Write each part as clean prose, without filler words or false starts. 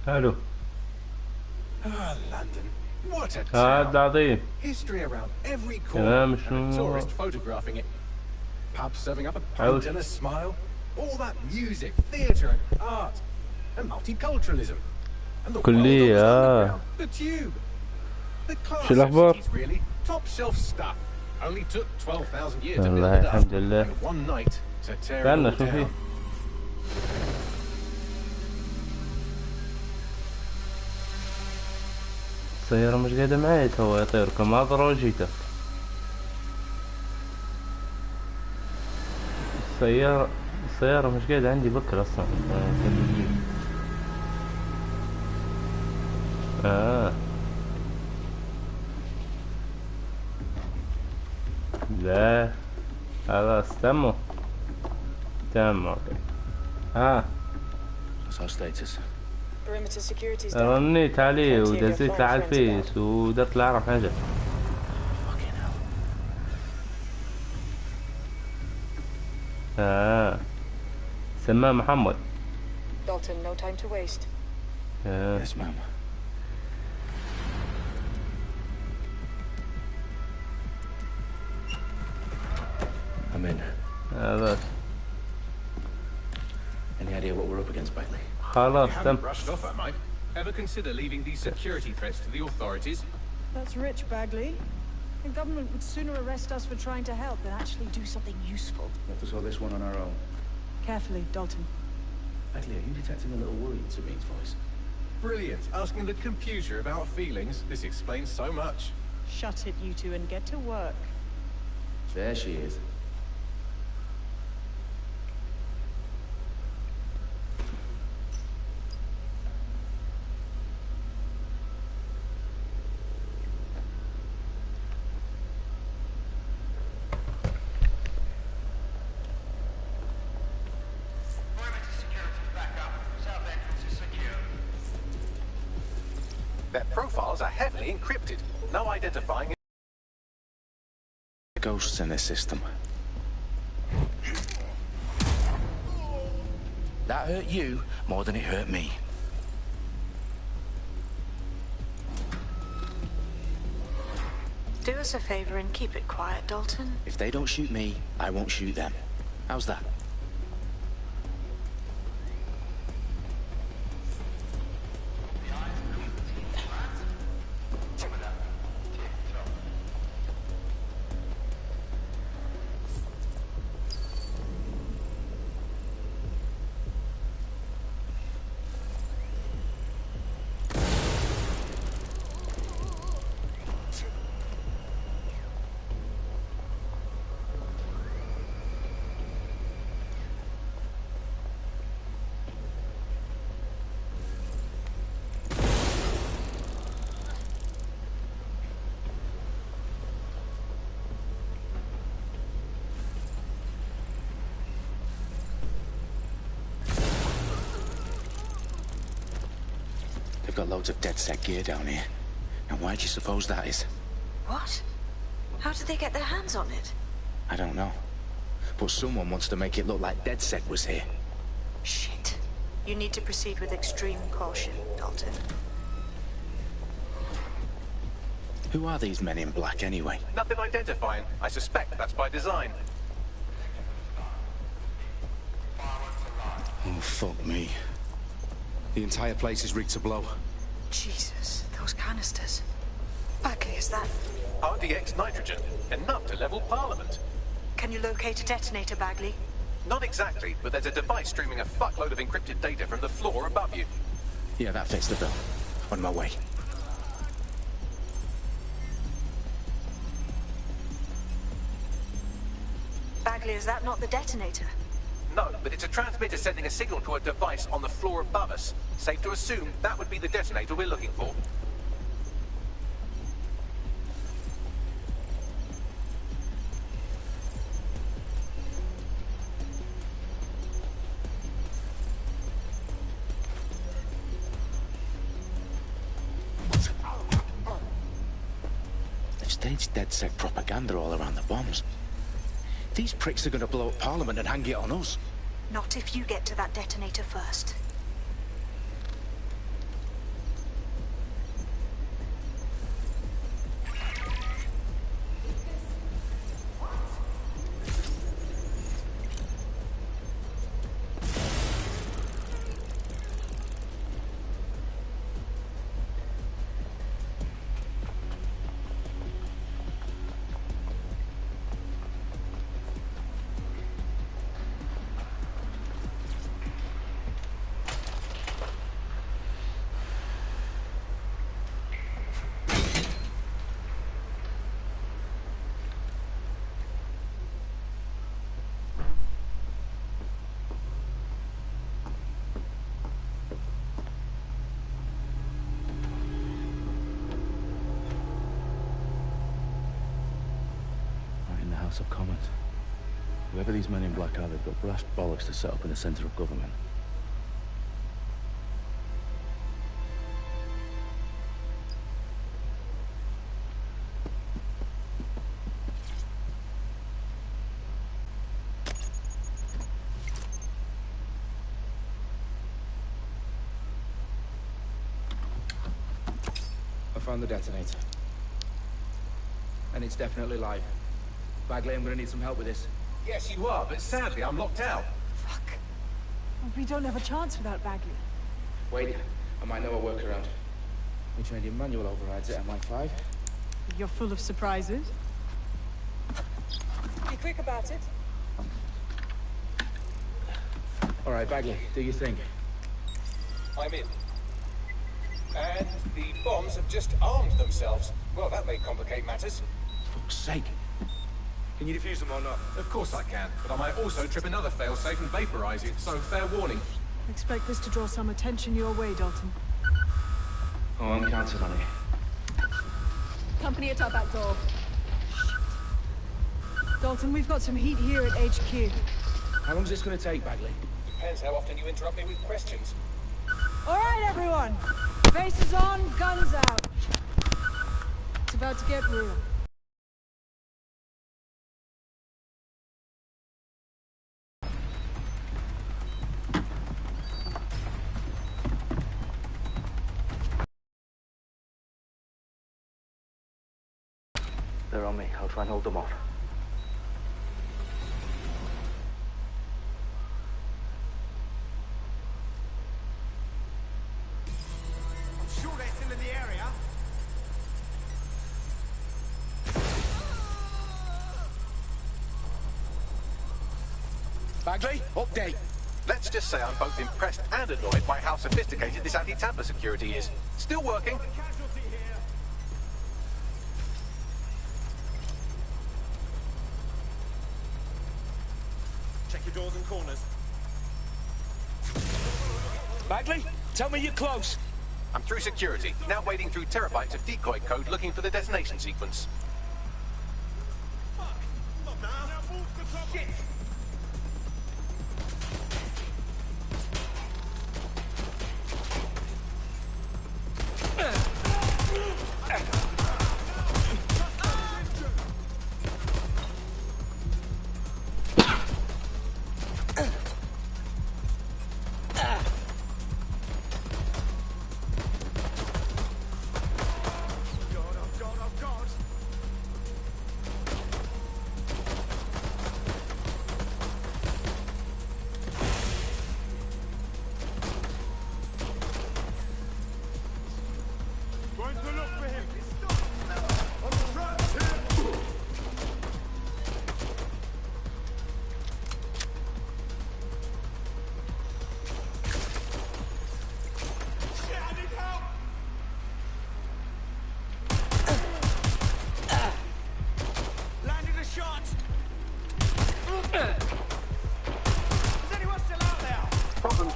حلو. London. What a هذا town. عظيم. History around every corner. تمام And a شنو؟ tourist photographing it. Pubs serving up a عاوز. pint and a smile. All that music, theatre and art. And multiculturalism. And the world on كلية. the underground. The tube. The class شو of الأخبار؟ cities really. Top shelf stuff. Only took 12,000 years to build والله it up. الحمد لله. And one night to tear it كأنه all شو فيه؟ down. السيارة مش قاعدة معي تو يا طير، كم ناظرة وجيته. السيارة مش قاعدة عندي بكرة أصلا. لا خلاص تموا. تم اوكي. What's our status? Perimeter security's down. رنيت عليه ودزيت له على الفيس ودرت له أعرف حاجة. Fucking hell. سماه محمد. Dalton, no time to waste. Yes, ma'am. I'm in. بس Any idea what we're up against, Bailey? خلاص You تم. haven't brushed off, I might. Ever consider leaving these security threats to the authorities? That's rich, Bagley. The government would sooner arrest us for trying to help than actually do something useful. We have to sort this one on our own. Carefully, Dalton. Bailey, are you detecting a little worry in Sabine's voice? Brilliant. Asking the computer about feelings. This explains so much. Shut it, you two, and get to work. There she is. Their profiles are heavily encrypted. No identifying. Ghosts in this system. That hurt you more than it hurt me. Do us a favor and keep it quiet, Dalton. If they don't shoot me, I won't shoot them. How's that? They've got loads of DedSec gear down here. Now why do you suppose that is? What? How did they get their hands on it? I don't know. But someone wants to make it look like DedSec was here. Shit. You need to proceed with extreme caution, Dalton. Who are these men in black anyway? Nothing identifying. I suspect that's by design. Oh, fuck me. The entire place is rigged to blow. Jesus, those canisters. Bagley, is that... RDX nitrogen. Enough to level Parliament. Can you locate a detonator, Bagley? Not exactly, but there's a device streaming a fuckload of encrypted data from the floor above you. Yeah, that fits the bill. On my way. Bagley, is that not the detonator? No, but it's a transmitter sending a signal to a device on the floor above us. Safe to assume that would be the detonator we're looking for. They've staged DedSec propaganda all around the bombs. These pricks are going to blow up Parliament and hang it on us. Not if you get to that detonator first. House of Commons. Whoever these men in black are, they've got brass bollocks to set up in the centre of government. I found the detonator. And it's definitely live. Bagley, I'm gonna need some help with this. Yes, you are, but sadly, I'm locked out. Fuck. We don't have a chance without Bagley. Wait, I might know a workaround. We trained in manual overrides at MI5. You're full of surprises. Be quick about it. All right, Bagley, do your thing. I'm in. And the bombs have just armed themselves. Well, that may complicate matters. For fuck's sake. Can you defuse them or not? Of course I can, but I might also trip another failsafe and vaporize you, so fair warning. Expect this to draw some attention your way, Dalton. Oh, I'm counting on it. Company at our back door. Dalton, we've got some heat here at HQ. How long's this gonna take, Bagley? Depends how often you interrupt me with questions. All right, everyone. Faces on, guns out. It's about to get real. They're on me. I'll try and hold them off. I'm sure they're still in the area. Bagley, update. Let's just say I'm both impressed and annoyed by how sophisticated this anti-tamper security is. Still working. Check your doors and corners. Bagley, tell me you're close. I'm through security, now wading through terabytes of decoy code looking for the detonation sequence. Shit!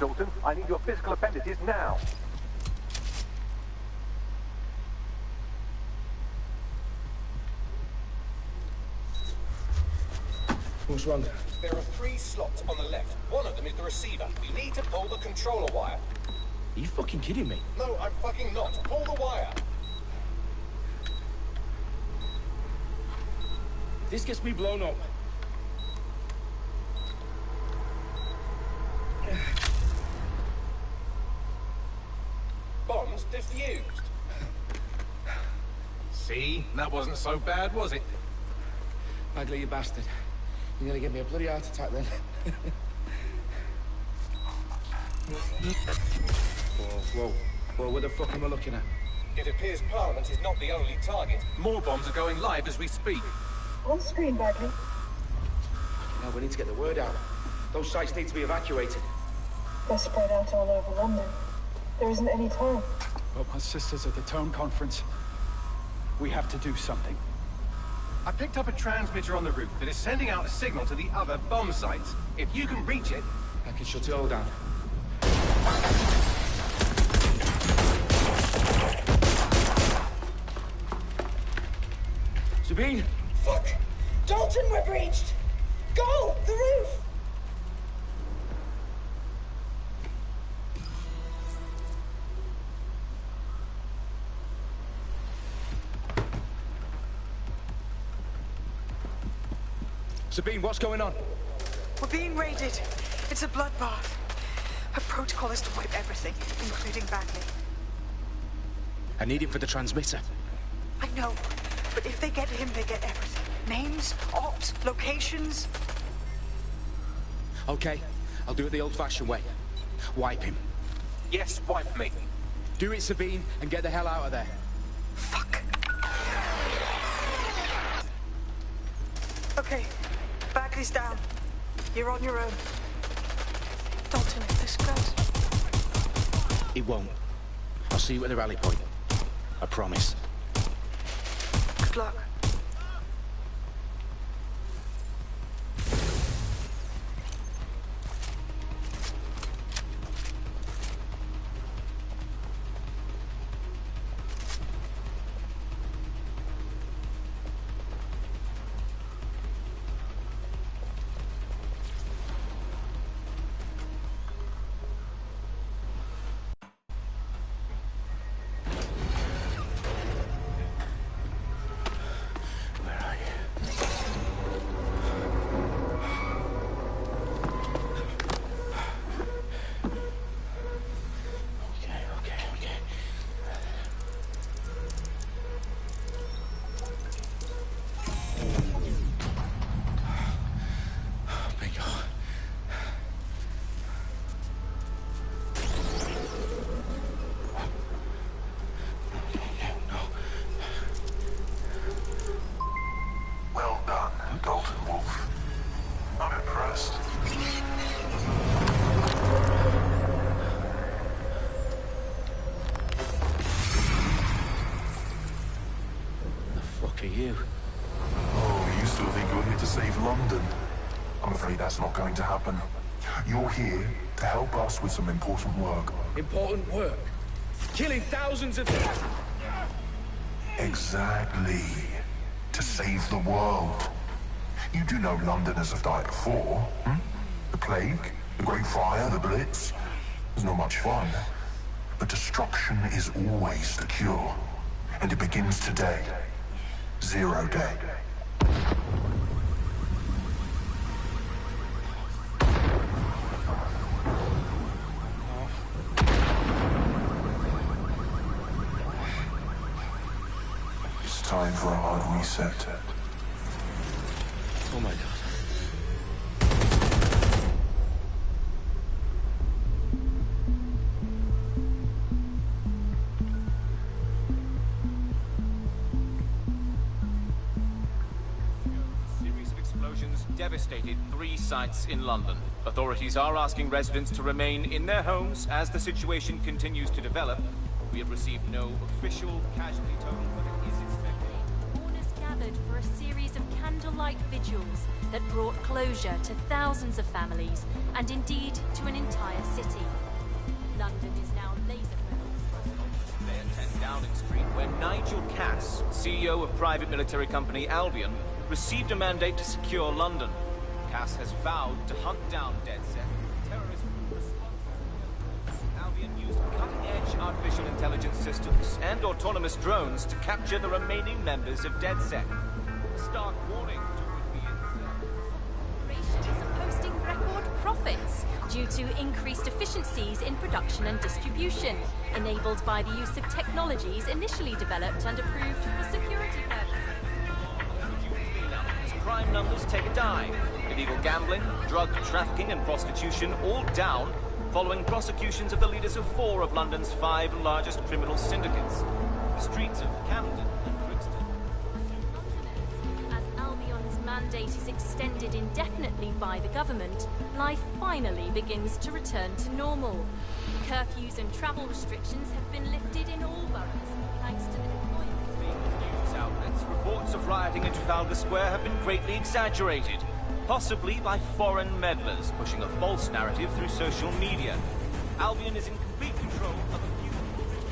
Dalton, I need your physical appendices now. What's wrong? There are 3 slots on the left. One of them is the receiver. You need to pull the controller wire. Are you fucking kidding me? No, I'm fucking not. Pull the wire. If this gets me blown up. Bombs defused. See? That wasn't so bad, was it? Bagley, you bastard. You're gonna give me a bloody heart attack then. Whoa, what the fuck am I looking at? It appears Parliament is not the only target. More bombs are going live as we speak. On screen, Bagley. Now we need to get the word out. Those sites need to be evacuated. They're spread out all over London. There isn't any time. Well, my sister's at the town conference. We have to do something. I picked up a transmitter on the roof that is sending out a signal to the other bomb sites. If you can reach it... I can shut it all down. Sabine? Fuck! Dalton, we're breached! Go! The roof! Sabine, what's going on? We're being raided. It's a bloodbath. Her protocol is to wipe everything, including Bagley. I need him for the transmitter. I know, but if they get him, they get everything. Names, ops, locations. Okay, I'll do it the old-fashioned way. Wipe him. Yes, wipe me. Do it, Sabine, and get the hell out of there. Fuck. Okay, Bagley's down. You're on your own. Dalton, if this goes... It won't. I'll see you at the rally point. I promise. Good luck. You? Oh, you still think you're here to save London? I'm afraid that's not going to happen. You're here to help us with some important work. Important work? Killing thousands of... Exactly. To save the world. You do know Londoners have died before, hmm? The Plague, the Great Fire, the Blitz. It's not much fun. But destruction is always the cure. And it begins today. Zero Day. It's time for a hard reset. Oh my God. Devastated 3 sites in London. Authorities are asking residents to remain in their homes as the situation continues to develop. We have received no official casualty total, but it is expected. Mourners gathered for a series of candlelight vigils that brought closure to thousands of families and indeed to an entire city. London is now laser-focused. They at 10 Downing Street, where Nigel Cass, CEO of private military company Albion, received a mandate to secure London. Cass has vowed to hunt down DedSec, terrorism responsible. Albion used cutting-edge artificial intelligence systems and autonomous drones to capture the remaining members of DedSec. A stark warning to would-be Corporations are posting record profits due to increased efficiencies in production and distribution, enabled by the use of technologies initially developed and approved for security purposes. Crime numbers take a dive. Illegal gambling, drug trafficking and prostitution all down following prosecutions of the leaders of 4 of London's 5 largest criminal syndicates. The streets of Camden and Brixton. As Albion's mandate is extended indefinitely by the government, life finally begins to return to normal. Curfews and travel restrictions have been lifted in all boroughs, thanks to the deployment. News outlets, reports of rioting in Trafalgar Square have been greatly exaggerated, possibly by foreign meddlers pushing a false narrative through social media. Albion is in complete control of a few...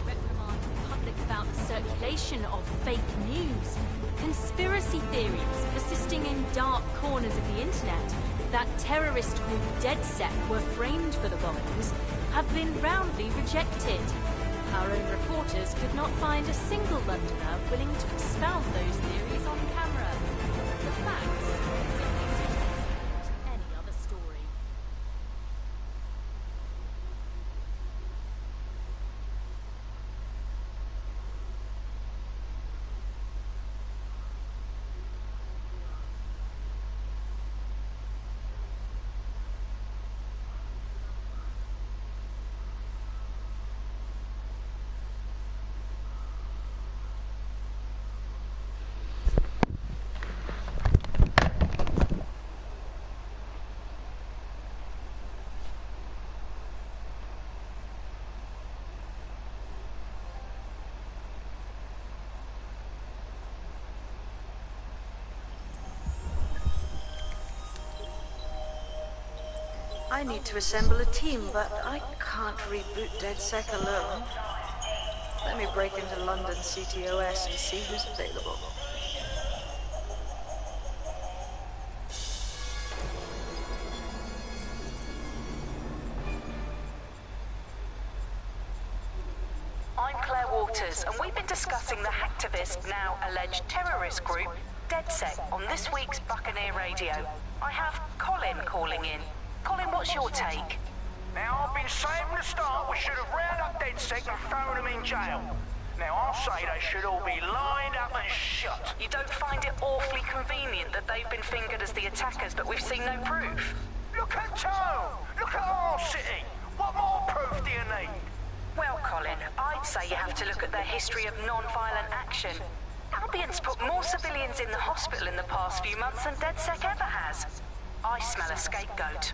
Reprimand the public about the circulation of fake news, conspiracy theories persisting in dark corners of the internet that terrorist group DedSec were framed for the bombings have been roundly rejected. Our own reporters could not find a single Londoner willing to expound those theories on camera. The facts simply to any other story. I need to assemble a team, but I can't reboot DedSec alone. Let me break into London CTOS and see who's available. I'm Claire Waters, and we've been discussing the hacktivist, now alleged terrorist group, DedSec, on this week's Buccaneer Radio. I have Colin calling in. Colin, what's your take? Now, I've been saying from the start we should have rounded up DedSec and thrown them in jail. Now, I'll say they should all be lined up and shot. You don't find it awfully convenient that they've been fingered as the attackers, but we've seen no proof? Look at Tone! Look at our city! What more proof do you need? Well, Colin, I'd say you have to look at their history of non-violent action. Albion's put more civilians in the hospital in the past few months than DedSec ever has. I smell a scapegoat.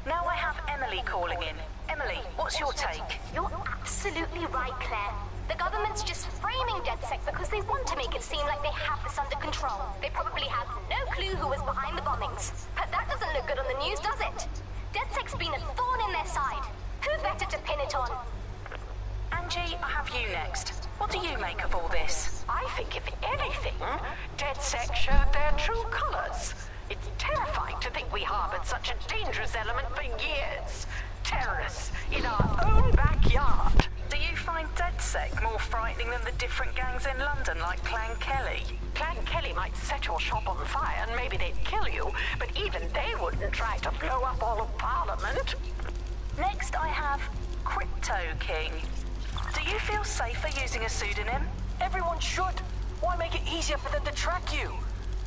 Now I have Emily calling in. Emily, what's your take? You're absolutely right, Claire. The government's just framing DedSec because they want to make it seem like they have this under control. They probably have no clue who was behind the bombings. But that doesn't look good on the news, does it? DedSec's been a thorn in their side. Who better to pin it on? Angie, I have you next. What do you make of all this? I think, if anything, DedSec showed their true colors. It's terrifying to think we harbored such a dangerous element for years. Terrorists in our own backyard. Do you find DedSec more frightening than the different gangs in London, like Clan Kelly? Clan Kelly might set your shop on fire and maybe they'd kill you, but even they wouldn't try to blow up all of Parliament. Next I have Crypto King. Do you feel safer using a pseudonym? Everyone should. Why make it easier for them to track you?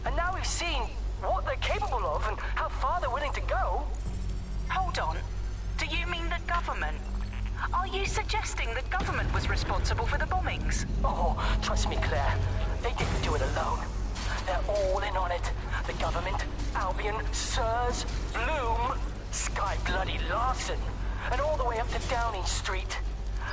And now we've seen what they're capable of and how far they're willing to go. Hold on. Do you mean the government? Are you suggesting the government was responsible for the bombings? Oh, trust me, Claire. They didn't do it alone. They're all in on it. The government, Albion, Sirs, Bloom, Sky Bloody Larson, and all the way up to Downing Street.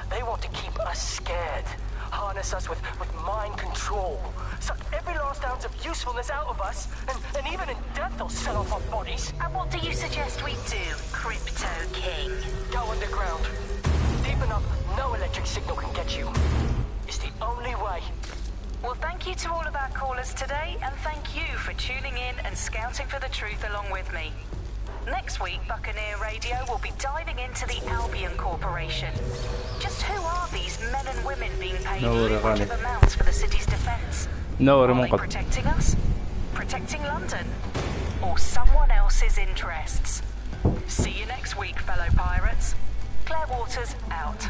They want to keep us scared, harness us with mind control, suck every last ounce of usefulness out of us, and even in death they'll sell off our bodies. And what do you suggest we do, Crypto King? Go underground. Deep enough, no electric signal can get you. It's the only way. Well, thank you to all of our callers today, and thank you for tuning in and scouting for the truth along with me. Next week, Buccaneer Radio will be diving into the Albion Corporation. Just who are these men and women being paid lucrative amounts for the city's defense? Are they protecting us? Protecting London? Or someone else's interests? See you next week, fellow pirates. Claire Waters, out.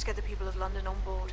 Let's get the people of London on board.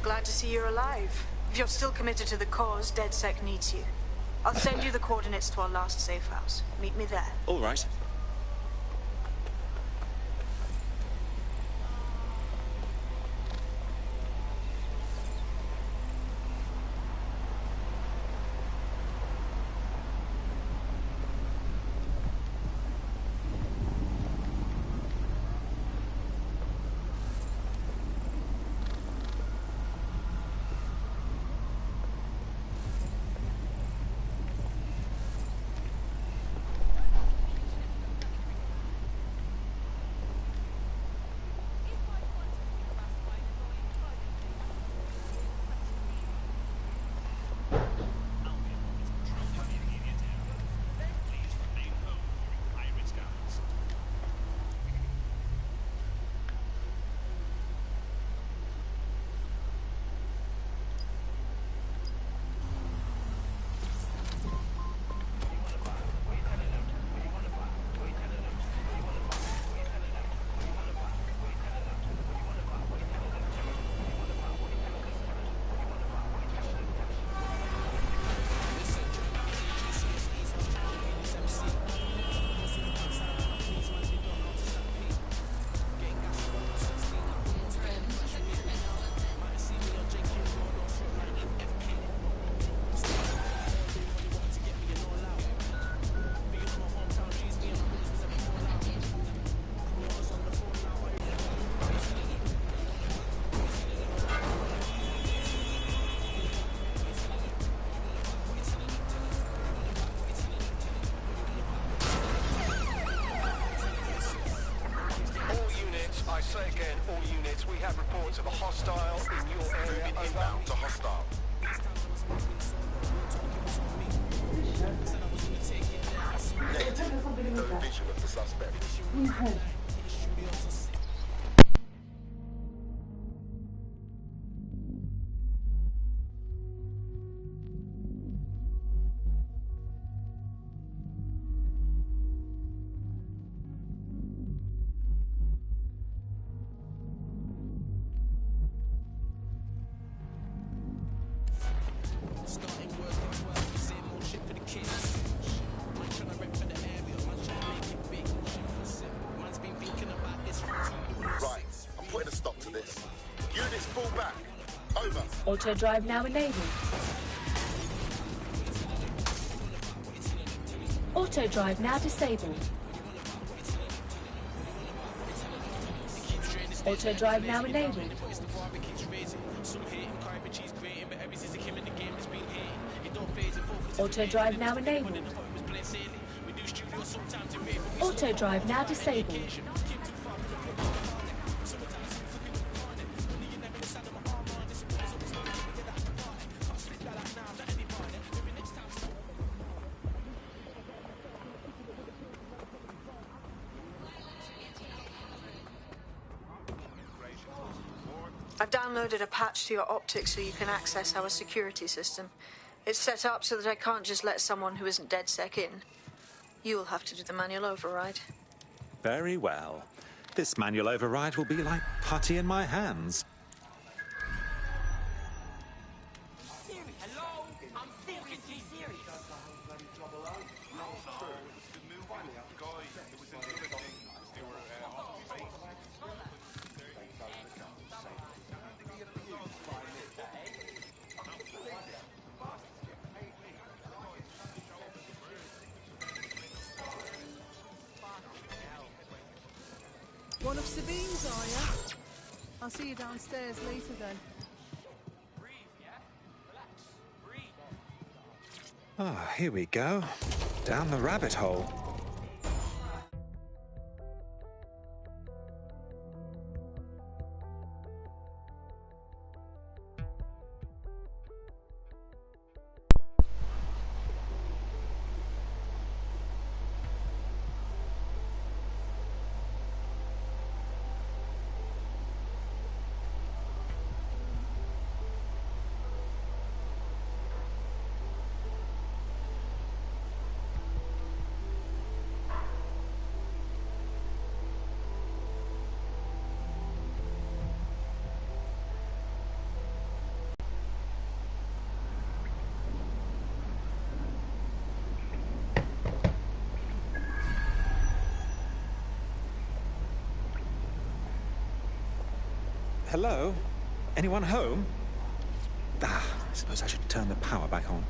Glad to see you're alive. If you're still committed to the cause, DedSec needs you. I'll send you the coordinates to our last safe house. Meet me there. All right. Again, all units, we have reports of a hostile in your area. Moving inbound to hostile. No vision of the suspect. Auto drive now enabled. Auto drive now disabled. Auto drive now enabled. Auto drive now enabled. Auto drive now disabled. I've downloaded a patch to your optics so you can access our security system. It's set up so that I can't just let someone who isn't DedSec in. You'll have to do the manual override. Very well. This manual override will be like putty in my hands. Hello? I'm seriously serious. One of Sabine's, are you? I'll see you downstairs later then. Ah, here we go. Down the rabbit hole. Hello? Anyone home? Ah, I suppose I should turn the power back on.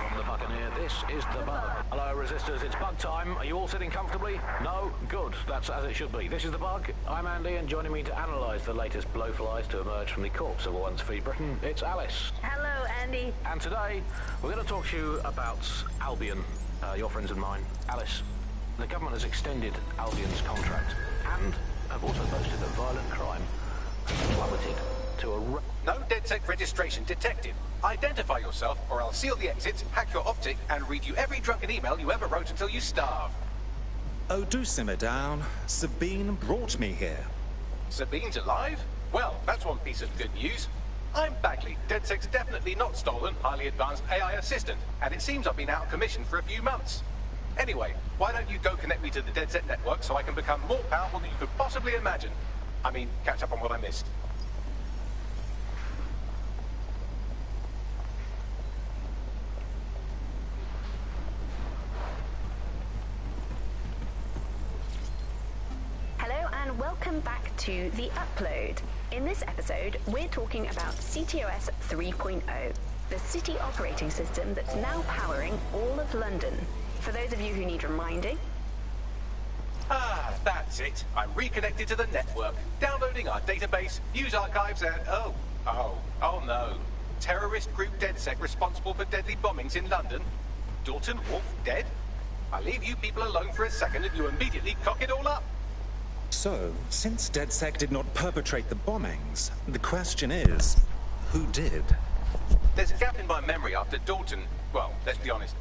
From the Buccaneer, this is the Bug. Hello, Resistors, it's Bug time. Are you all sitting comfortably? No? Good. That's as it should be. This is the Bug. I'm Andy, and joining me to analyse the latest blowflies to emerge from the corpse of a once free Britain, it's Alice. Hello, Andy. And today, we're going to talk to you about Albion, your friends and mine. Alice, the government has extended Albion's contract, and have also boasted that violent crime has plummeted to a... No DedSec registration detected. Identify yourself, or I'll seal the exits, hack your optic, and read you every drunken email you ever wrote until you starve. Oh, do simmer down. Sabine brought me here. Sabine's alive? Well, that's one piece of good news. I'm Bagley, DedSec's definitely not stolen, highly advanced AI assistant, and it seems I've been out of commission for a few months. Anyway, why don't you go connect me to the DedSec network so I can become more powerful than you could possibly imagine? I mean, catch up on what I missed. Welcome back to The Upload. In this episode, we're talking about CTOS 3.0, the city operating system that's now powering all of London. For those of you who need reminding... Ah, that That's it. I'm reconnected to the network, downloading our database, news archives, and oh no. Terrorist group DedSec responsible for deadly bombings in London. Dalton Wolf dead? I leave you people alone for a second and you immediately cock it all up. So, since DedSec did not perpetrate the bombings, the question is, who did? There's a gap in my memory after Dalton, well, let's be honest.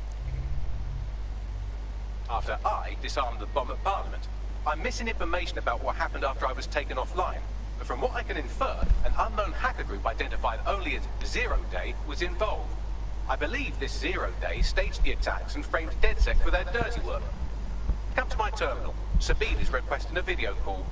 After I disarmed the bomb at Parliament, I'm missing information about what happened after I was taken offline. But from what I can infer, an unknown hacker group identified only as Zero Day was involved. I believe this Zero Day staged the attacks and framed DedSec for their dirty work. Come to my terminal. Sabine is requesting a video call.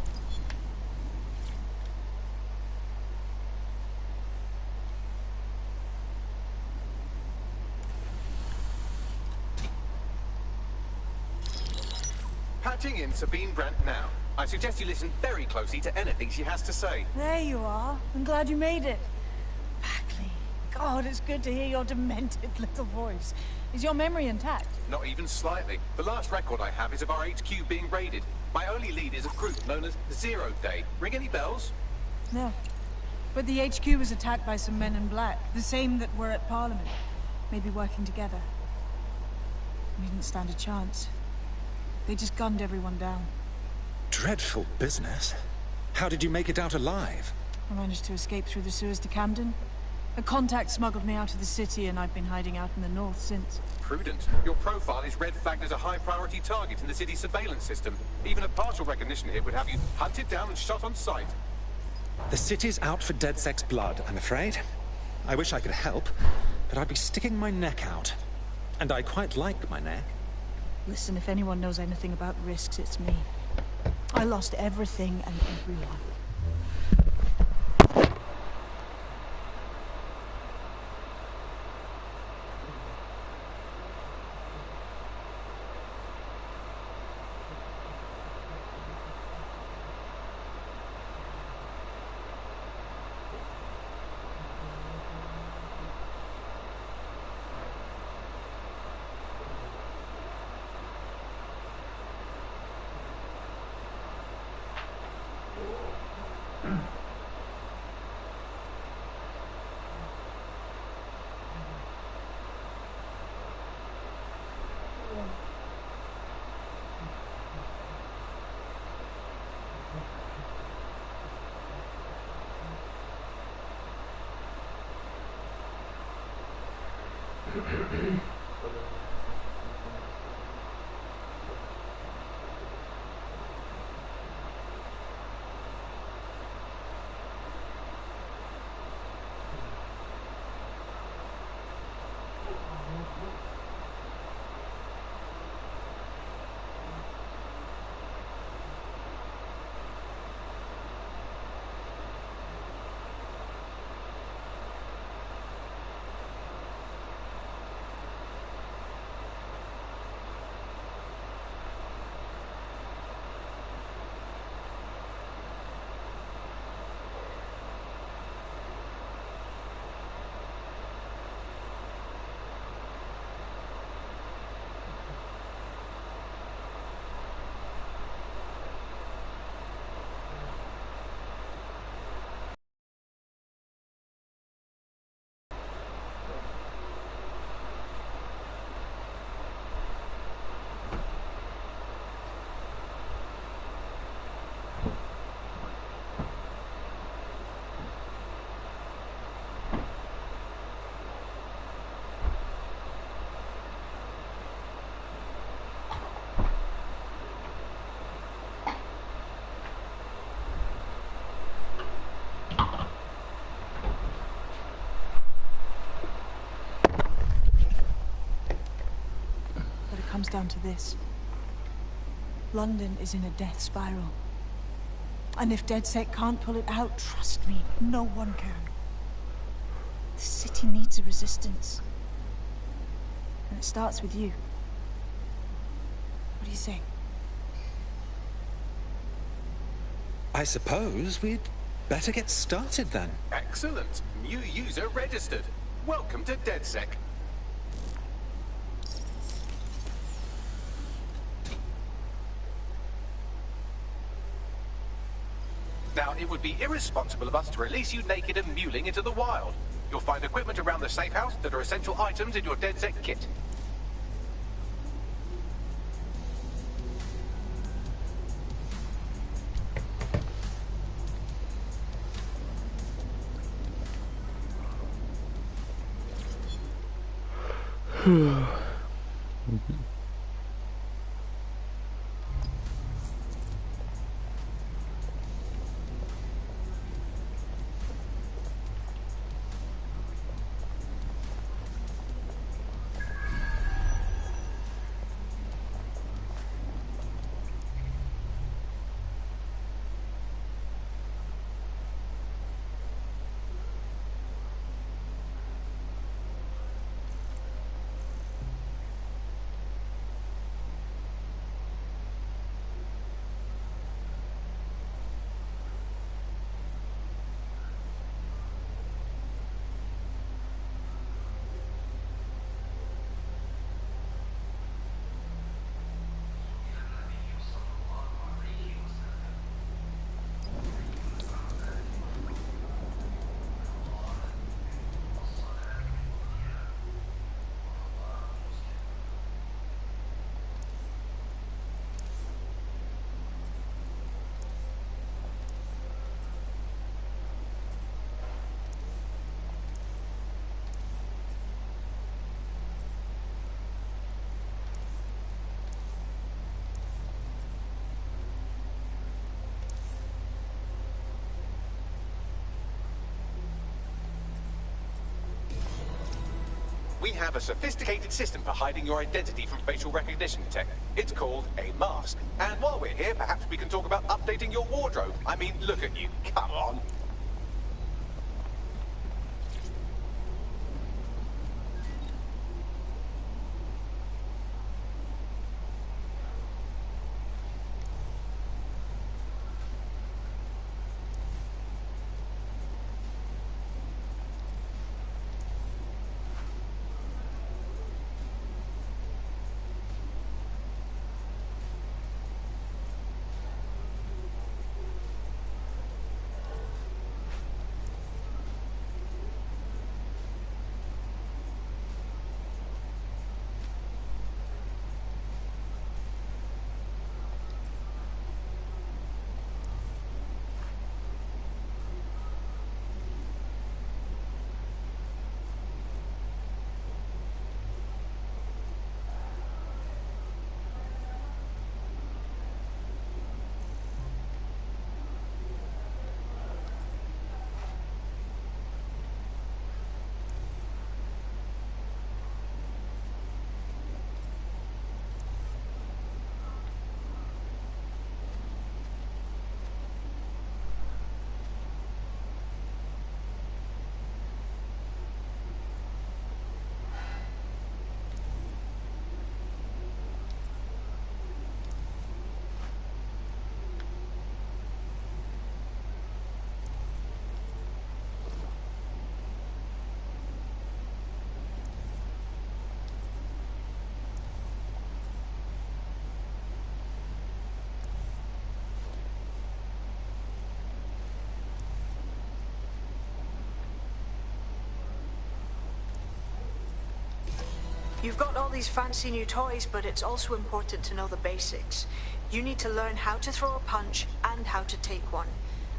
Patching in Sabine Brandt now. I suggest you listen very closely to anything she has to say. There you are. I'm glad you made it. Bagley. God, it's good to hear your demented little voice. Is your memory intact? Not even slightly. The last record I have is of our HQ being raided. My only lead is a group known as Zero Day. Ring any bells? No. But the HQ was attacked by some men in black. The same that were at Parliament. Maybe working together. We didn't stand a chance. They just gunned everyone down. Dreadful business. How did you make it out alive? I managed to escape through the sewers to Camden. A contact smuggled me out of the city and I've been hiding out in the north since. Prudent. Your profile is red flagged as a high-priority target in the city's surveillance system. Even a partial recognition hit would have you hunted down and shot on sight. The city's out for DedSec's blood, I'm afraid. I wish I could help, but I'd be sticking my neck out. And I quite like my neck. Listen, if anyone knows anything about risks, it's me. I lost everything and everyone. Comes down to this. London is in a death spiral. And if DedSec can't pull it out, trust me, no one can. The city needs a resistance. And it starts with you. What do you say? I suppose we'd better get started then. Excellent. New user registered. Welcome to DedSec. Now, it would be irresponsible of us to release you naked and mewling into the wild. You'll find equipment around the safe house that are essential items in your DedSec kit. We have a sophisticated system for hiding your identity from facial recognition tech. It's called a mask. And while we're here, perhaps we can talk about updating your wardrobe. I mean, look at you. Come on. You've got all these fancy new toys, but it's also important to know the basics. You need to learn how to throw a punch and how to take one.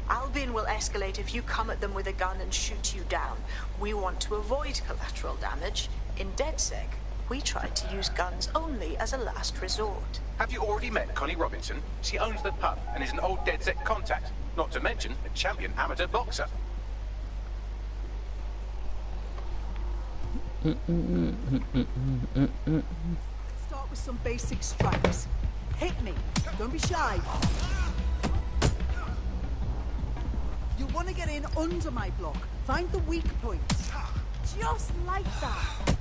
Albion will escalate if you come at them with a gun and shoot you down. We want to avoid collateral damage. In DedSec, we try to use guns only as a last resort. Have you already met Connie Robinson? She owns the pub and is an old DedSec contact. Not to mention a champion amateur boxer. Let's start with some basic strikes. Hit me. Don't be shy. You want to get in under my block. Find the weak points. Just like that.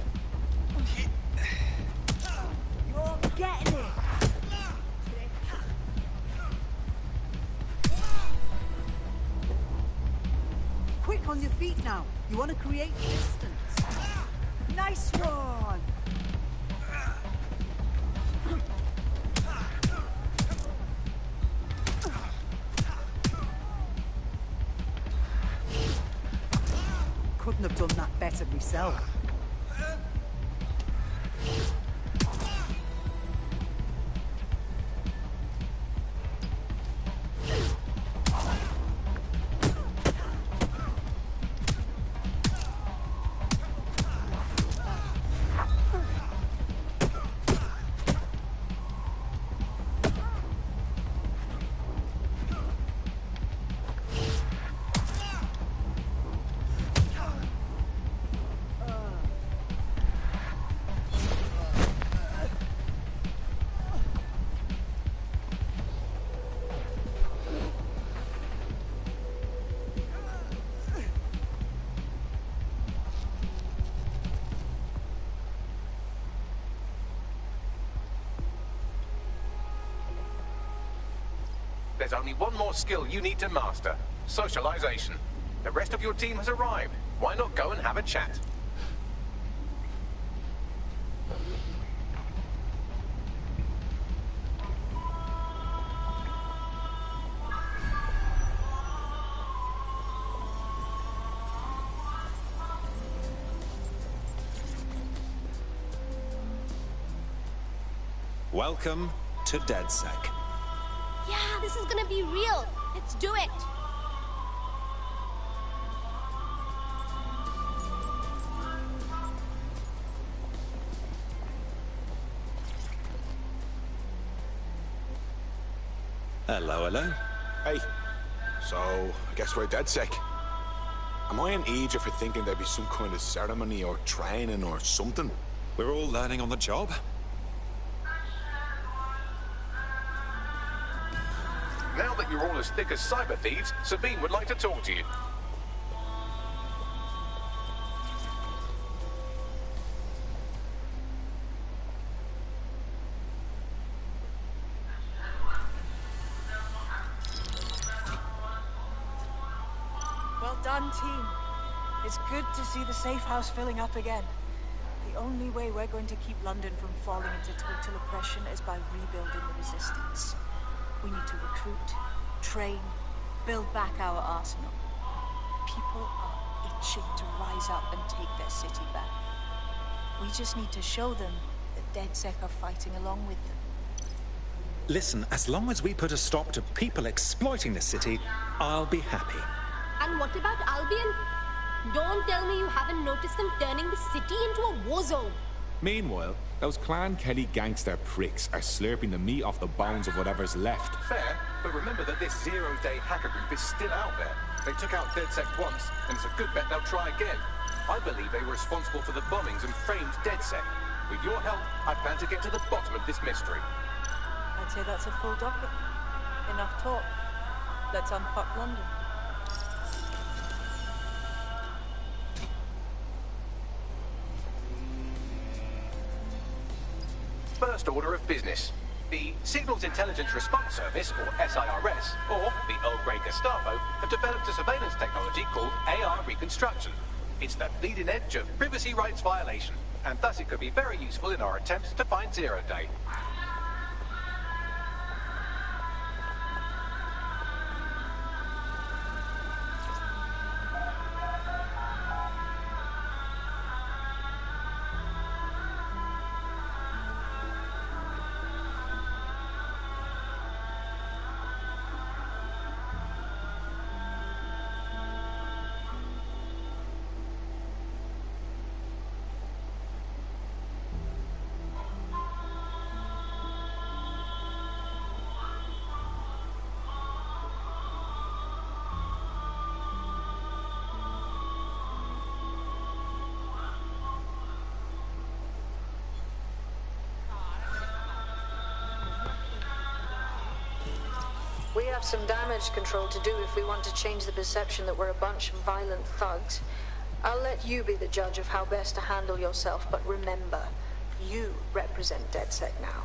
You're getting it. Quick on your feet now. You want to create distance. Nice one! guess it myself. There's only one more skill you need to master. Socialization. The rest of your team has arrived. Why not go and have a chat? Welcome to DedSec. Yeah, this is gonna be real. Let's do it. Hello, hello. Hey. So, I guess we're DedSec. Am I an idiot for thinking there'd be some kind of ceremony or training or something? We're all learning on the job. Now that you're all as thick as cyber thieves, Sabine would like to talk to you. Well done, team. It's good to see the safe house filling up again. The only way we're going to keep London from falling into total oppression is by rebuilding the resistance. We need to recruit, train, build back our arsenal. People are itching to rise up and take their city back. We just need to show them that DedSec are fighting along with them. Listen, as long as we put a stop to people exploiting the city, I'll be happy. And what about Albion? Don't tell me you haven't noticed them turning the city into a war zone. Meanwhile, those Clan Kelly gangster pricks are slurping the meat off the bones of whatever's left. Fair, but remember that this zero-day hacker group is still out there. They took out DedSec once, and it's a good bet they'll try again. I believe they were responsible for the bombings and framed DedSec. With your help, I plan to get to the bottom of this mystery. I'd say that's a full docket. Enough talk. Let's unfuck London. First order of business. The Signals Intelligence Response Service, or SIRS, or the Earl Grey Gestapo, have developed a surveillance technology called AR Reconstruction. It's the bleeding edge of privacy rights violation, and thus it could be very useful in our attempts to find Zero Day. We have some damage control to do if we want to change the perception that we're a bunch of violent thugs. I'll let you be the judge of how best to handle yourself, but remember, you represent DedSec now.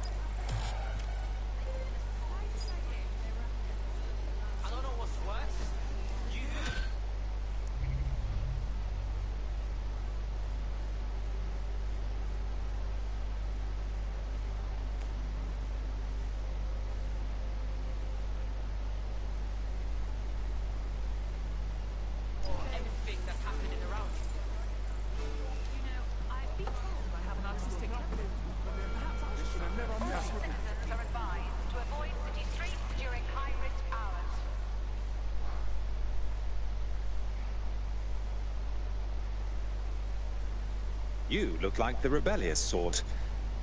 You look like the rebellious sort.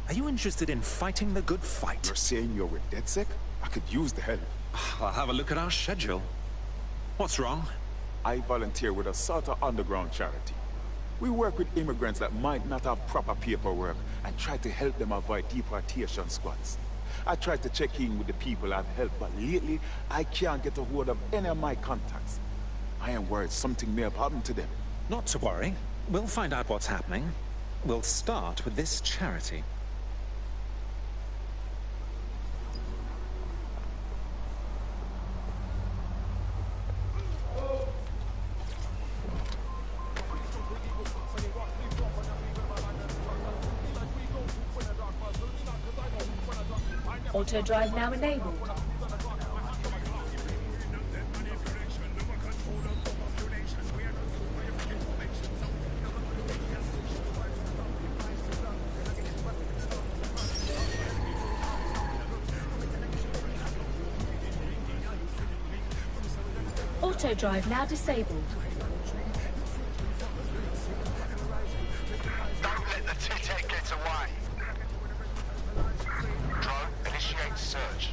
Are you interested in fighting the good fight? You're saying you're with DedSec? I could use the help. I'll have a look at our schedule. What's wrong? I volunteer with a sort of underground charity. We work with immigrants that might not have proper paperwork and try to help them avoid deportation squads. I tried to check in with the people I've helped, but lately I can't get a hold of any of my contacts. I am worried something may have happened to them. Not to worry. We'll find out what's happening. We'll start with this charity. Auto drive now enabled. Auto drive now disabled. Don't let the tit-head get away. Drone, initiate search.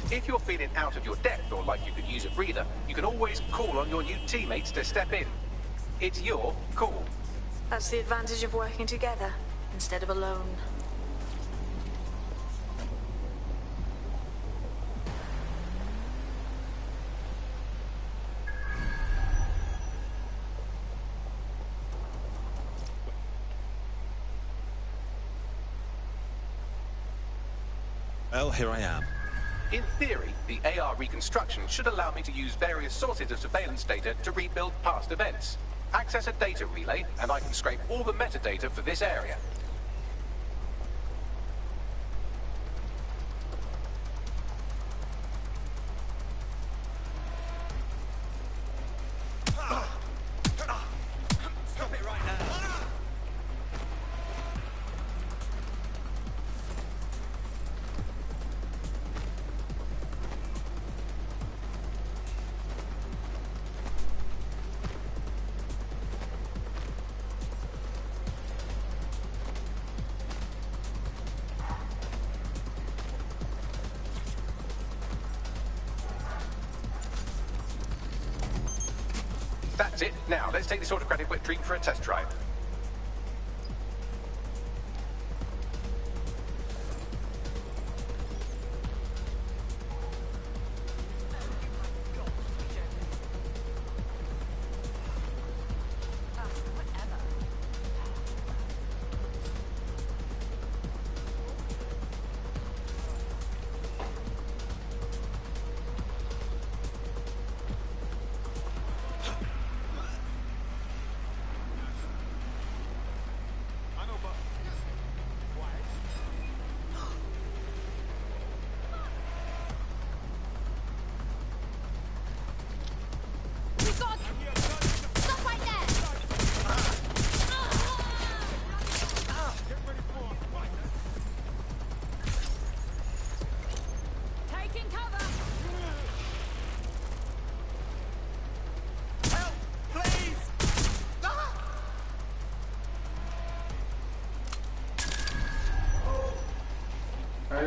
If you're feeling out of your depth or like you could use a breather, you can always call on your new teammates to step in. It's your call. That's the advantage of working together instead of alone. Well, here I am. In theory, the AR reconstruction should allow me to use various sources of surveillance data to rebuild past events. Access a data relay, and I can scrape all the metadata for this area. Stop it right now! That's it. Now, let's take this autocratic wet dream for a test drive.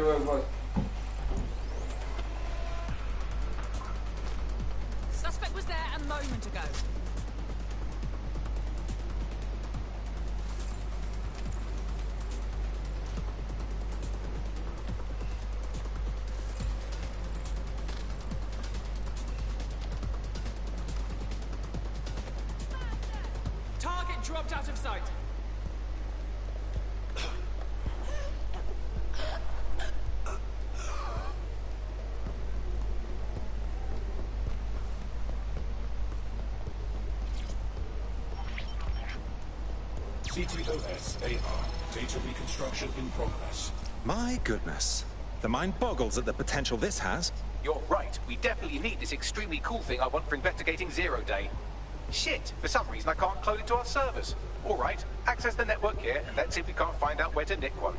idea where it was. Suspect was there a moment ago. Target dropped out of sight. CTOS AR. Data reconstruction in progress. My goodness. The mind boggles at the potential this has. You're right. We definitely need this extremely cool thing I want for investigating Zero Day. Shit, for some reason I can't clone it to our servers. All right, access the network here, and let's see if we can't find out where to nick one.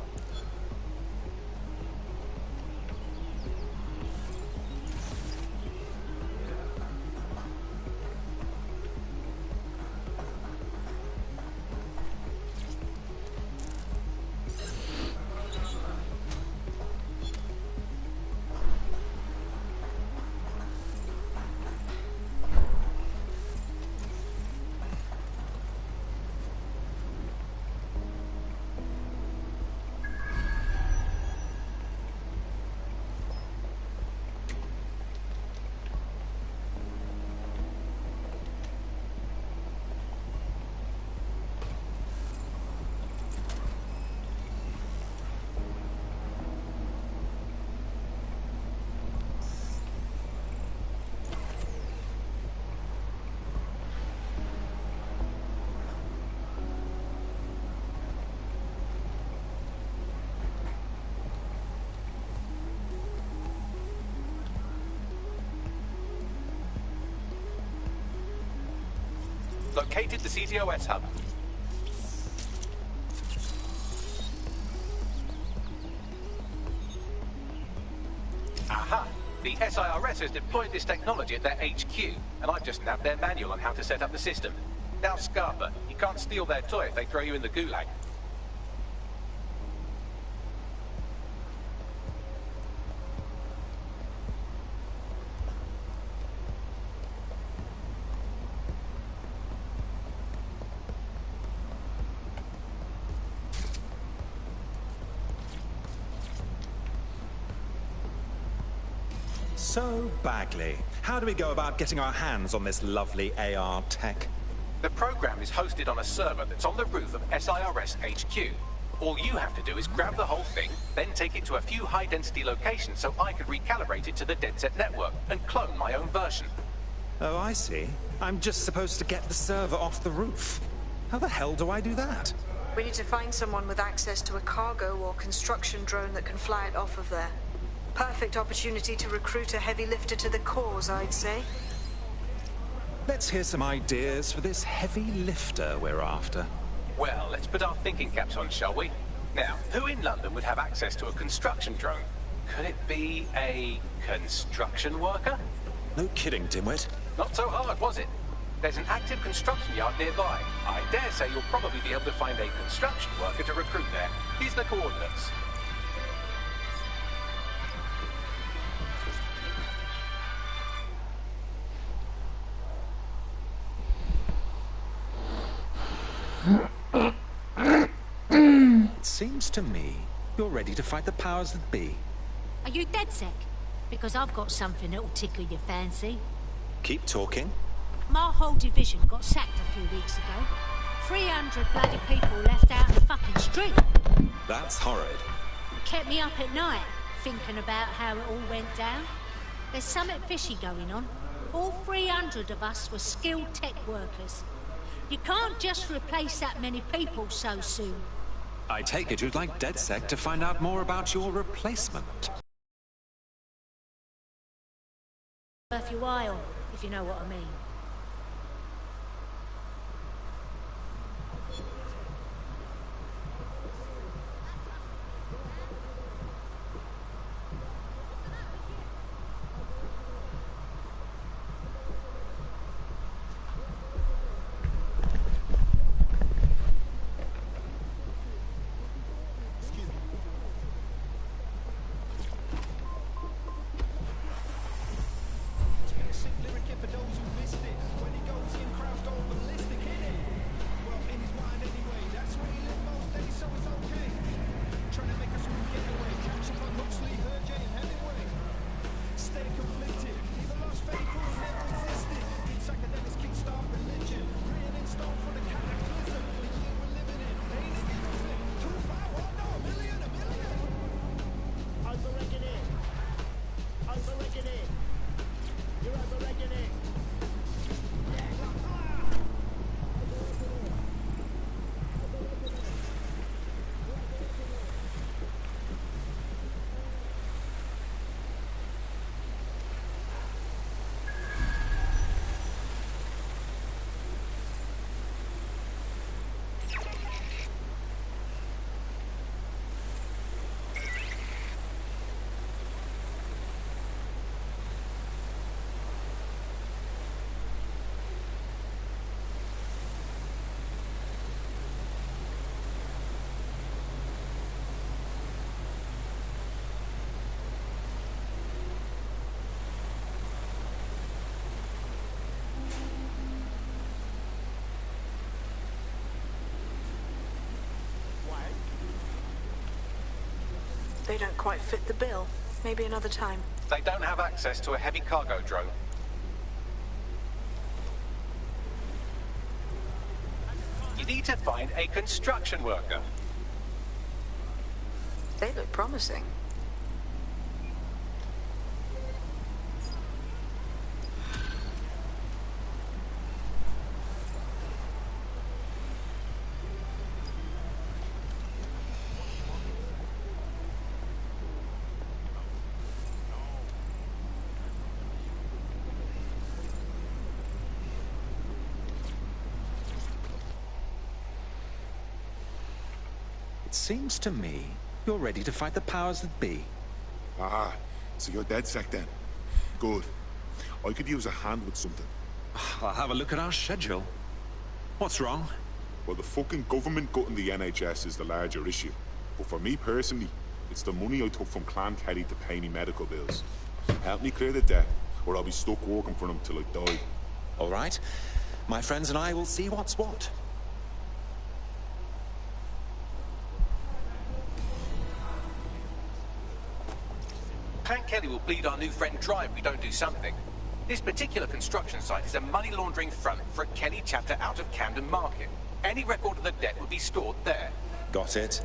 Located the CTOS hub. Aha! The SIRS has deployed this technology at their HQ, and I've just nabbed their manual on how to set up the system. Now, Scarpa, you can't steal their toy if they throw you in the gulag. So, Bagley, how do we go about getting our hands on this lovely AR tech? The program is hosted on a server that's on the roof of SIRS HQ. All you have to do is grab the whole thing, then take it to a few high-density locations so I could recalibrate it to the DedSec network and clone my own version. Oh, I see. I'm just supposed to get the server off the roof. How the hell do I do that? We need to find someone with access to a cargo or construction drone that can fly it off of there. Perfect opportunity to recruit a heavy lifter to the cause, I'd say. Let's hear some ideas for this heavy lifter we're after. Well, let's put our thinking caps on, shall we? Now, who in London would have access to a construction drone? Could it be a construction worker? No kidding, dimwit. Not so hard, was it? There's an active construction yard nearby. I dare say you'll probably be able to find a construction worker to recruit there. Here's the coordinates. It seems to me you're ready to fight the powers that be. Are you DedSec? Because I've got something that'll tickle your fancy. Keep talking. My whole division got sacked a few weeks ago. 300 bloody people left out in the fucking street. That's horrid. Kept me up at night, thinking about how it all went down. There's something fishy going on. All 300 of us were skilled tech workers. You can't just replace that many people so soon. I take it you'd like DedSec to find out more about your replacement. Worth your while, if you know what I mean. They don't quite fit the bill. Maybe another time. They don't have access to a heavy cargo drone. You need to find a construction worker. They look promising. It seems to me you're ready to fight the powers that be. Ah, so you're DedSec then. Good. I could use a hand with something. I'll have a look at our schedule. What's wrong? Well, the fucking government gutting the NHS is the larger issue. But for me personally, it's the money I took from Clan Kelly to pay me medical bills. Help me clear the debt, or I'll be stuck working for them till I die. All right. My friends and I will see what's what. Clan Kelly will bleed our new friend dry if we don't do something. This particular construction site is a money laundering front for a Kelly chapter out of Camden Market. Any record of the debt would be stored there. Got it.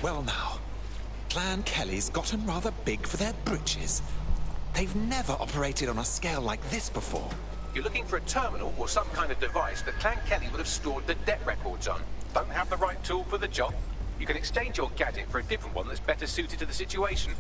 Well now, Clan Kelly's gotten rather big for their britches. They've never operated on a scale like this before. You're looking for a terminal or some kind of device that Clan Kelly would have stored the debt records on. Don't have the right tool for the job? You can exchange your gadget for a different one that's better suited to the situation.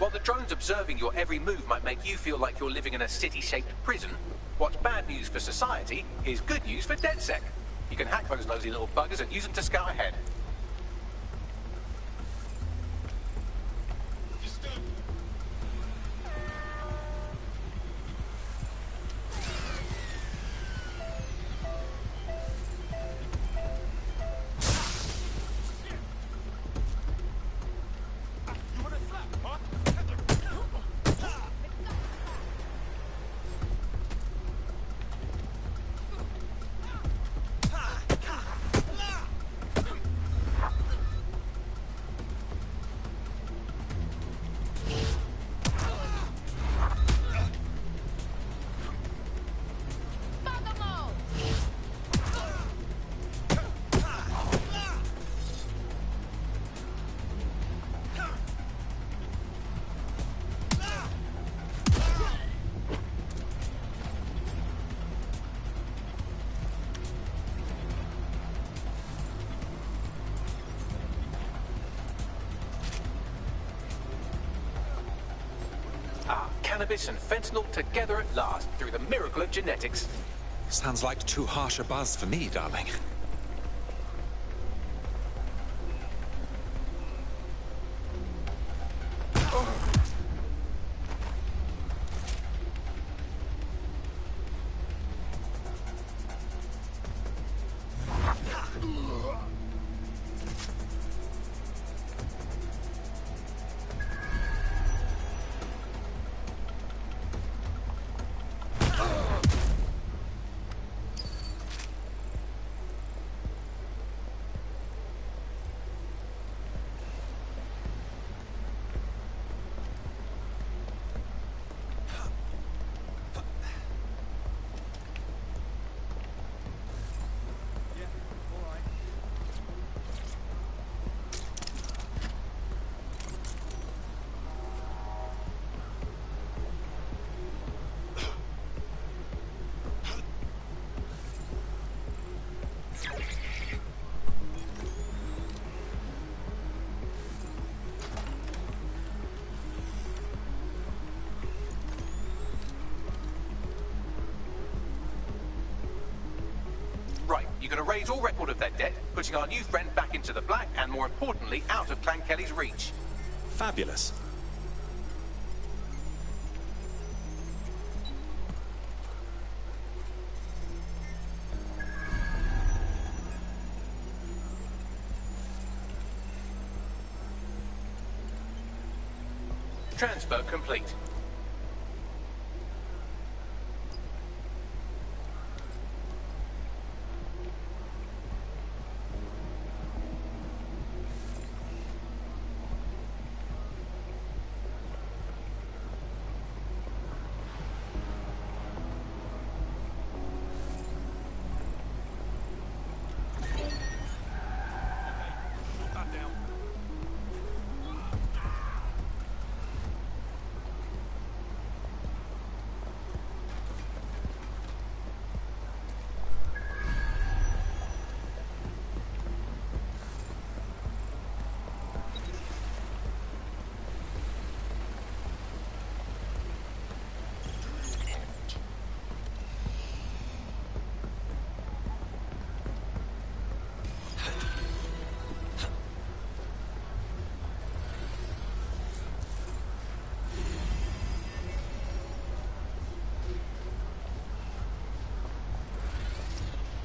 While the drones observing your every move might make you feel like you're living in a city-shaped prison, what's bad news for society is good news for DedSec. You can hack those nosy little buggers and use them to scout ahead. Cannabis and fentanyl together at last, through the miracle of genetics. Sounds like too harsh a buzz for me, darling. You're going to raise all record of their debt, putting our new friend back into the black and, more importantly, out of Clan Kelly's reach. Fabulous. Transfer complete.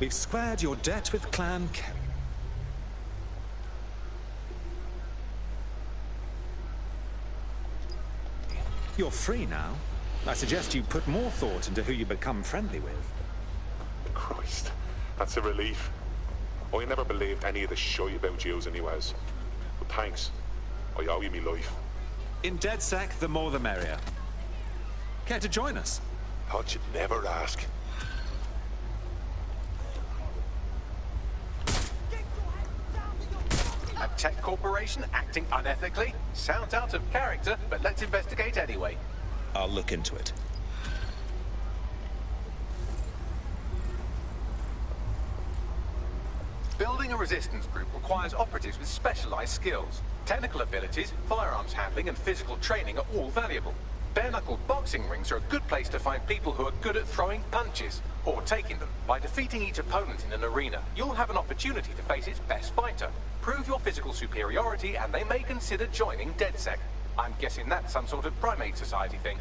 We've squared your debt with Clan Kelly. You're free now. I suggest you put more thought into who you become friendly with. Christ, that's a relief. I never believed any of the shit about yous anyways. But thanks. I owe you me life. In DedSec, the more the merrier. Care to join us? Thought you'd never ask. A tech corporation acting unethically? Sounds out of character, but let's investigate anyway. I'll look into it. Building a resistance group requires operatives with specialized skills. Technical abilities, firearms handling, and physical training are all valuable. Bare-knuckle boxing rings are a good place to find people who are good at throwing punches, or taking them. By defeating each opponent in an arena, you'll have an opportunity to face its best fighter. Prove your physical superiority, and they may consider joining DedSec. I'm guessing that's some sort of primate society thing.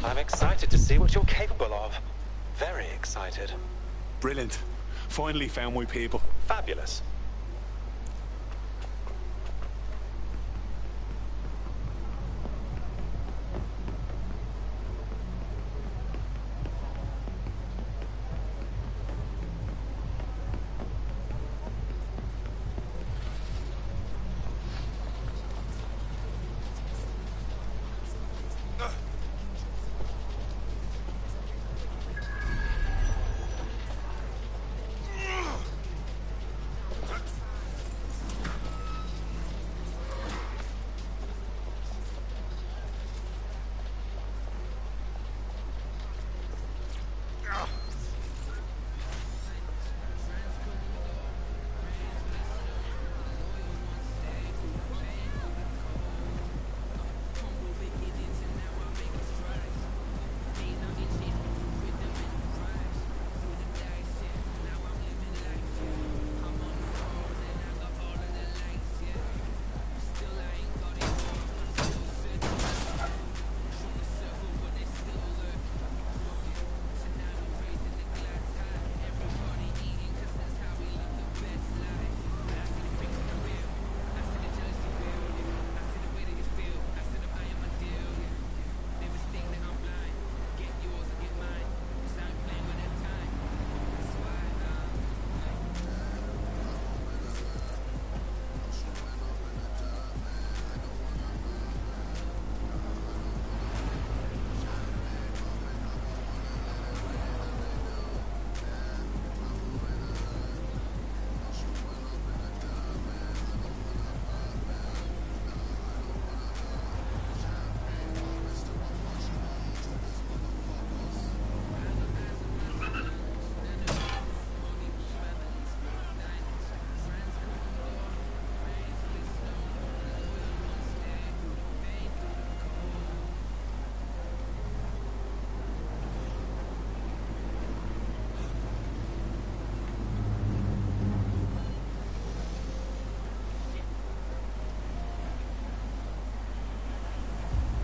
I'm excited to see what you're capable of. Very excited. Brilliant. Finally found my people. Fabulous.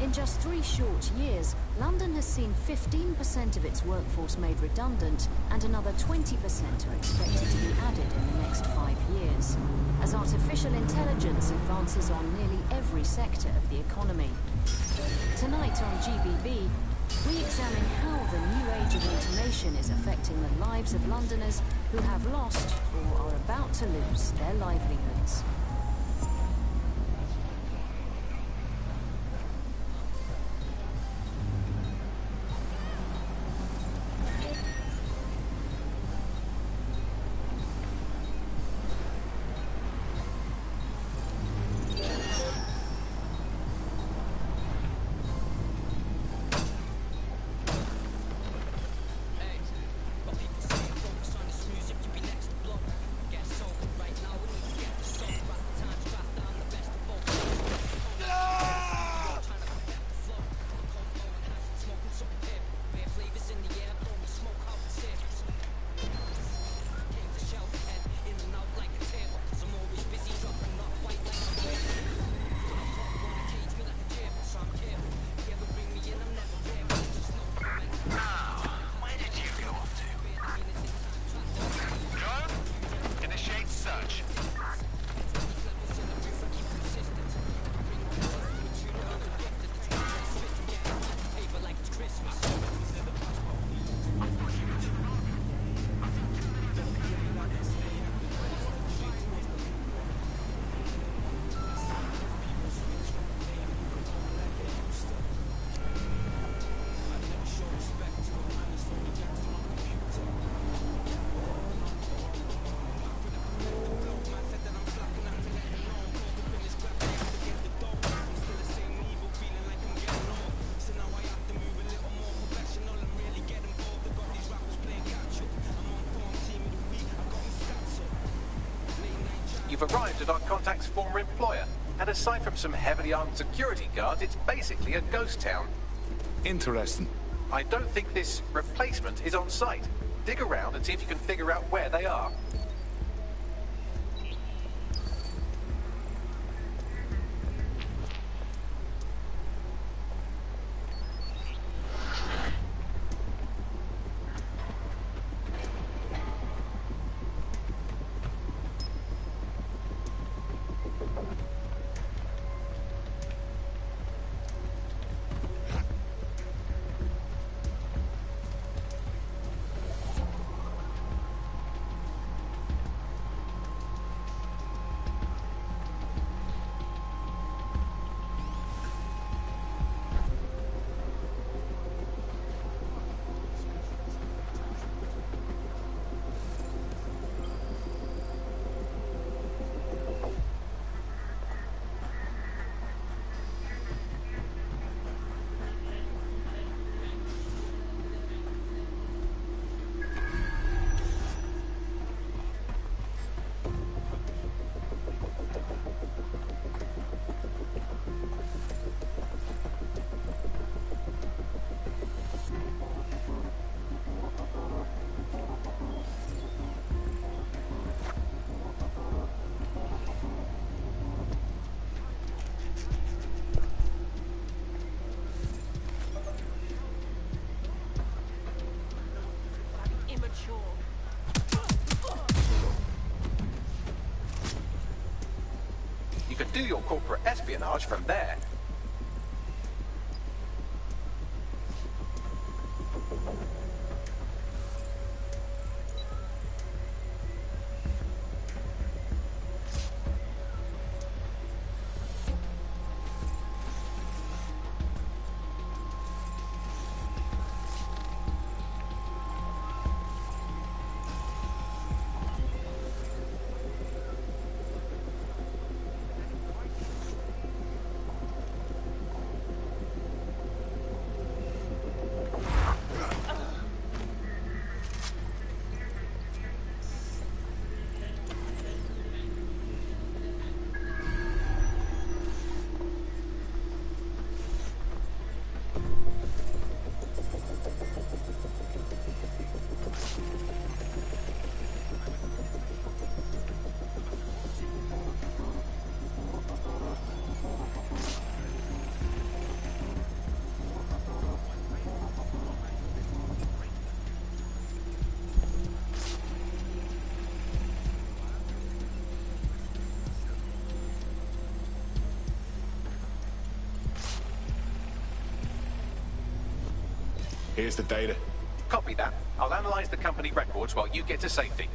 In just 3 short years, London has seen 15% of its workforce made redundant, and another 20% are expected to be added in the next 5 years, as artificial intelligence advances on nearly every sector of the economy. Tonight on GBB, we examine how the new age of automation is affecting the lives of Londoners who have lost or are about to lose their livelihoods. you've arrived at our contact's former employer. And aside from some heavily armed security guards, it's basically a ghost town. Interesting. I don't think this replacement is on site. Dig around and see if you can figure out where they are. You could do your corporate espionage from there. Here's the data. Copy that. I'll analyze the company records while you get to safety.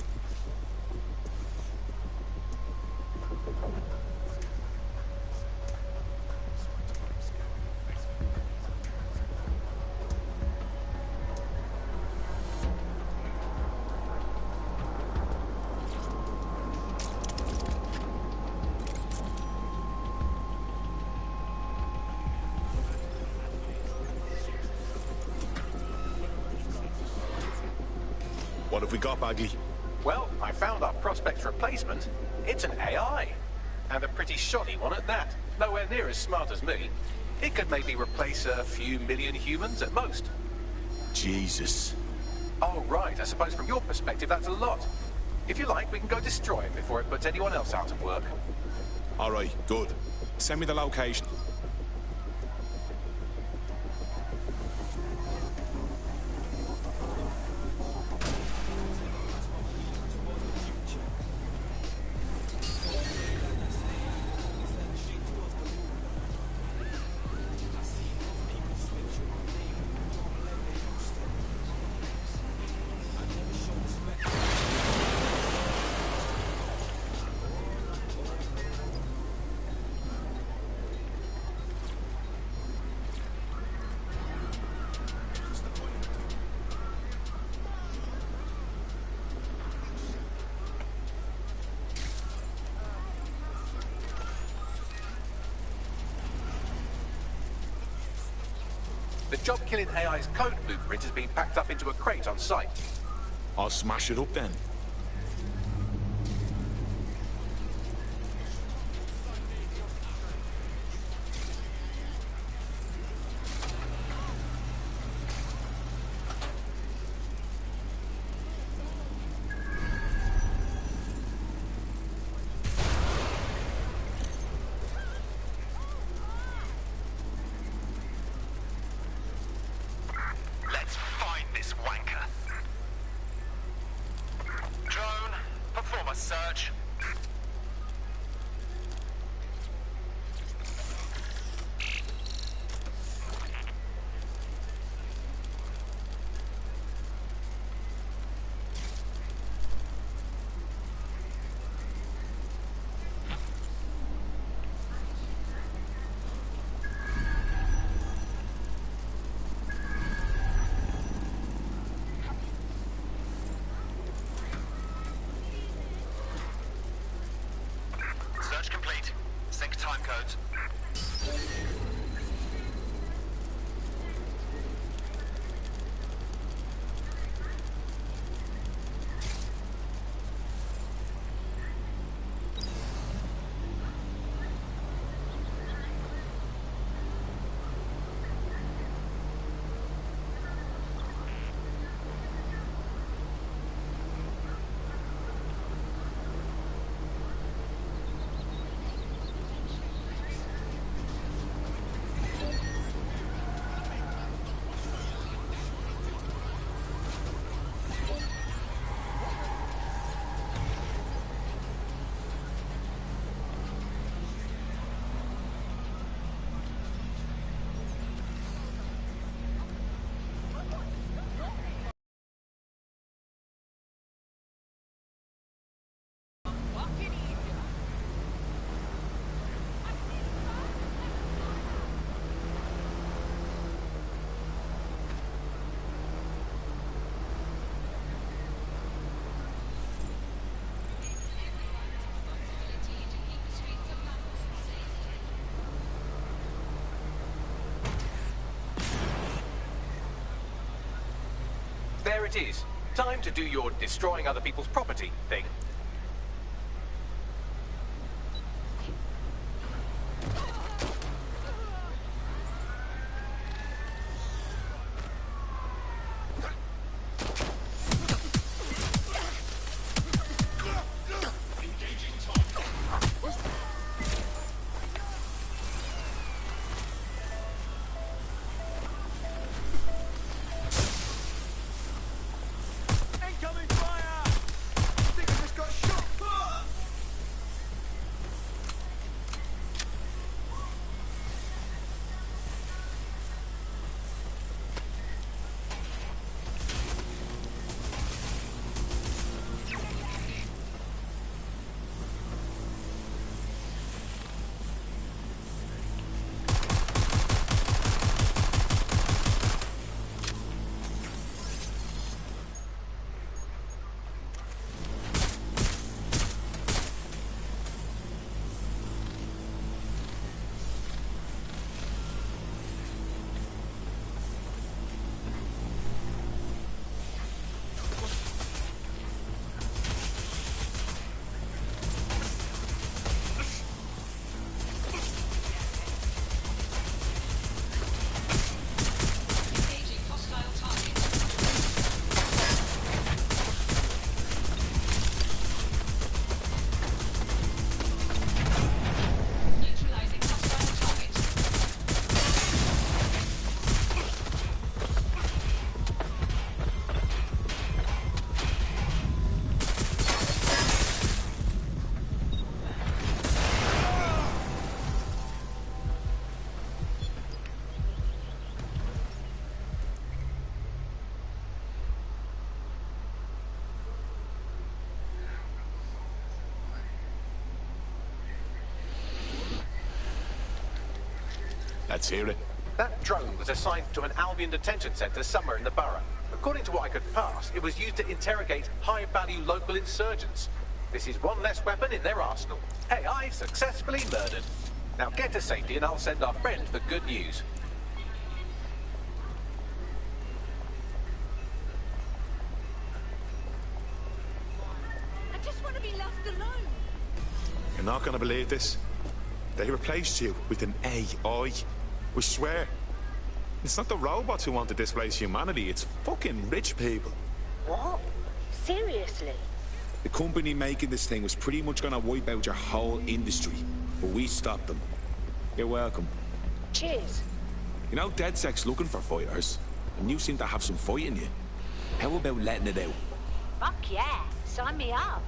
What have we got, Bagley? Well, I found our prospect's replacement. It's an AI. And a pretty shoddy one at that. Nowhere near as smart as me. It could maybe replace a few million humans at most. Jesus. Oh, right. I suppose from your perspective that's a lot. If you like, we can go destroy it before it puts anyone else out of work. All right, good. Send me the location. The job-killing AI's code blueprint has been packed up into a crate on site. I'll smash it up then. it is. Time to do your destroying other people's property thing. Let's hear it. That drone was assigned to an Albion detention centre somewhere in the borough. According to what I could pass, it was used to interrogate high-value local insurgents. This is one less weapon in their arsenal. AI successfully murdered. Now get to safety and I'll send our friend the good news. I just want to be left alone. You're not gonna believe this. They replaced you with an AI. We swear. It's not the robots who want to displace humanity, it's fucking rich people. What? Seriously? The company making this thing was pretty much gonna wipe out your whole industry, but we stopped them. You're welcome. Cheers. You know, DedSec's looking for fighters, and you seem to have some fight in you. How about letting it out? Fuck yeah. Sign me up.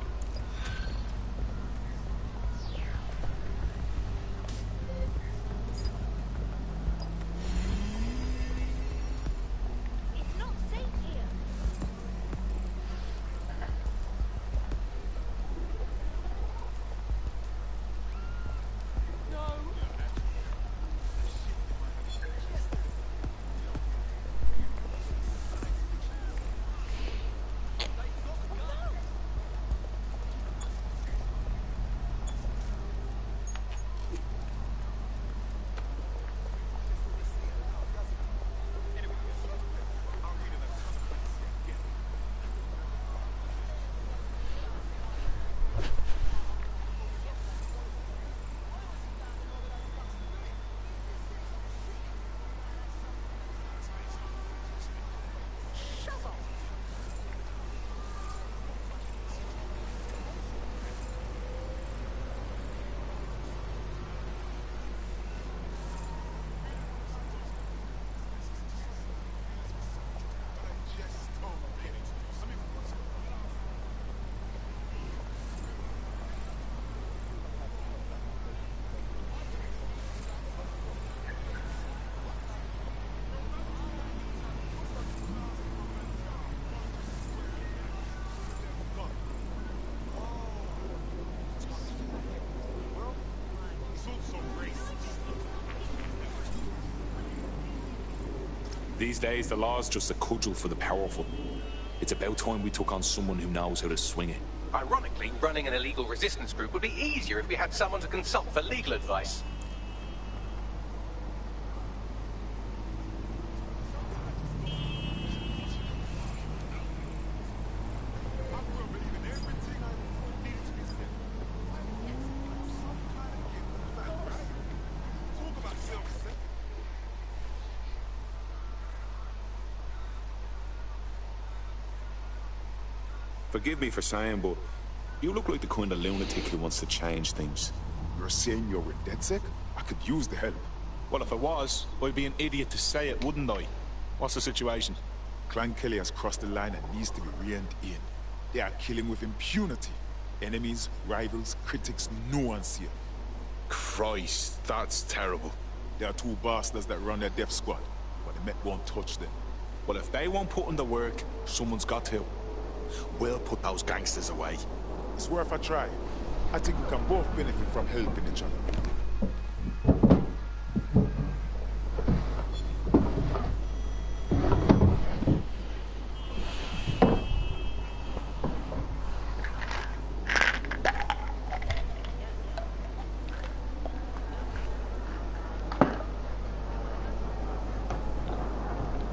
These days, the law's just a cudgel for the powerful. It's about time we took on someone who knows how to swing it. Ironically, running an illegal resistance group would be easier if we had someone to consult for legal advice. Forgive me for saying, but you look like the kind of lunatic who wants to change things. You're saying you're with DedSec? I could use the help. Well, if I was, I'd be an idiot to say it, wouldn't I? What's the situation? Clan Kelly has crossed the line and needs to be reined in. They are killing with impunity. Enemies, rivals, critics, no one's safe. Christ, that's terrible. There are 2 bastards that run their death squad, but the Met won't touch them. Well, if they won't put in the work, someone's got to. We'll put those gangsters away. It's worth a try. I think we can both benefit from helping each other.